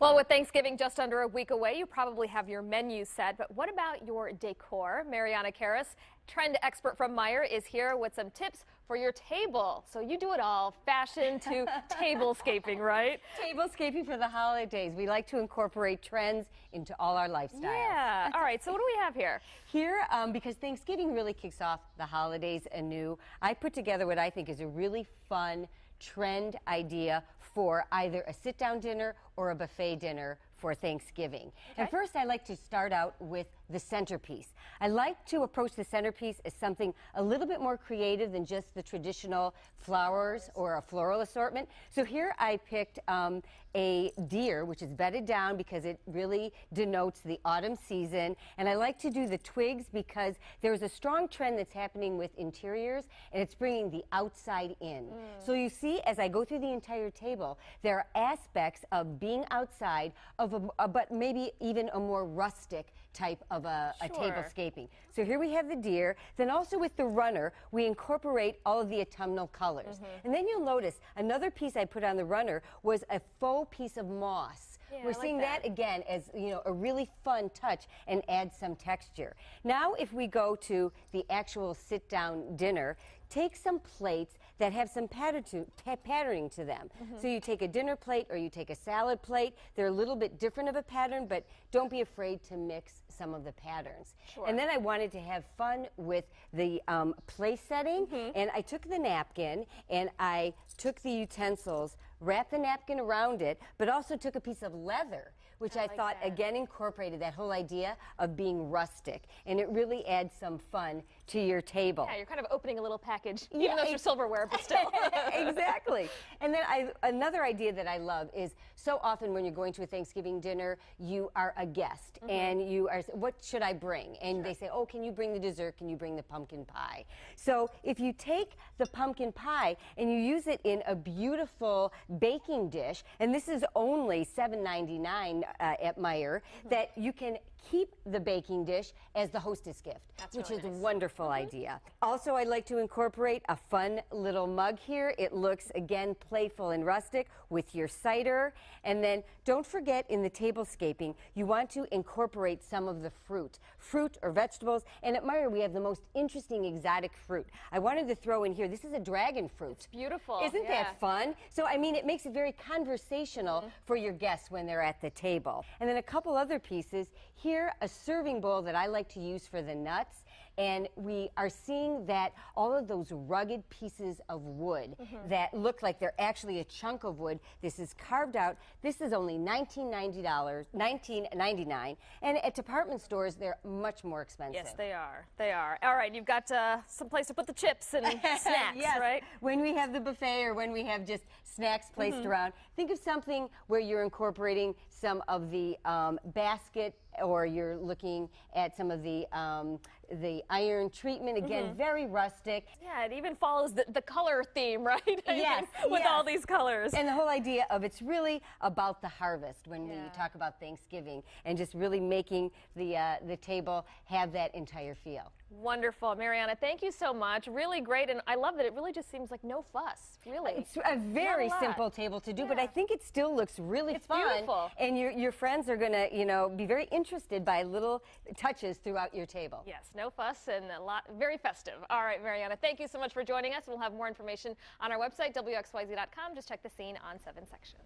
Well, with Thanksgiving just under a week away, you probably have your menu set, but what about your decor? Mariana Karras, trend expert from Meijer, is here with some tips for your table. So you do it all, fashion to tablescaping, right? Tablescaping for the holidays. We like to incorporate trends into all our lifestyles. Yeah. All right, so what do we have here? Here, because Thanksgiving really kicks off the holidays anew, I put together what I think is a really fun trend idea for either a sit-down dinner or a buffet dinner for Thanksgiving. Okay. And first, I like to start out with the centerpiece. I like to approach the centerpiece as something a little bit more creative than just the traditional flowers or a floral assortment. So here I picked a deer, which is bedded down because it really denotes the autumn season. And I like to do the twigs because there's a strong trend that's happening with interiors, and it's bringing the outside in. So you see, as I go through the entire table, there are aspects of being outside, but maybe even a more rustic type of a tablescaping. So here we have the deer. Then also with the runner, we incorporate all of the autumnal colors. And then you'll notice another piece I put on the runner was a faux piece of moss. Yeah, We're seeing that again as, you know, a really fun touch and add some texture. Now if we go to the actual sit-down dinner, take some plates that have some patterning to them. So you take a dinner plate or you take a salad plate. They're a little bit different of a pattern, but don't be afraid to mix some of the patterns. Sure. And then I wanted to have fun with the place setting, and I took the napkin and I took the utensils, wrapped the napkin around it, but also took a piece of leather, which I thought again incorporated that whole idea of being rustic, and it really adds some fun to your table. Yeah, you're kind of opening a little package, even though it's your silverware, but still. Exactly. And then another idea that I love is so often when you're going to a Thanksgiving dinner, you are a guest and you are, what should I bring? And they say, oh, can you bring the dessert? Can you bring the pumpkin pie? So if you take the pumpkin pie and you use it in a beautiful baking dish, and this is only $7.99 at Meijer, that you can keep the baking dish as the hostess gift, which is a wonderful idea. Also, I'd like to incorporate a fun little mug here. It looks, again, playful and rustic with your cider. And then don't forget, in the tablescaping, you want to incorporate some of the fruit or vegetables. And at Meijer, we have the most interesting exotic fruit. I wanted to throw in here, this is a dragon fruit. It's beautiful. Isn't that fun? So, I mean, it makes it very conversational for your guests when they're at the table. And then a couple other pieces. Here, a serving bowl that I like to use for the nuts. And we are seeing that all of those rugged pieces of wood that look like they're actually a chunk of wood, this is carved out. This is only $19.99. And at department stores, they're much more expensive. Yes, they are. They are. All right, you've got some place to put the chips and snacks, yes. right? When we have the buffet or when we have just snacks placed around, think of something where you're incorporating some of the basket, or you're looking at some of the iron treatment, again, very rustic. Yeah, it even follows the color theme, right? Yes. With all these colors. And the whole idea of it's really about the harvest when we talk about Thanksgiving, and just really making the table have that entire feel. Wonderful. Mariana, thank you so much. Really great, and I love that it really just seems like no fuss, really. It's a very simple table to do, but I think it still looks really fun. Beautiful. And your friends are going to, you know, be very interested by little touches throughout your table. Yes, no fuss and very festive. All right, Mariana, thank you so much for joining us. We'll have more information on our website, WXYZ.com. Just check the scene on 7 section.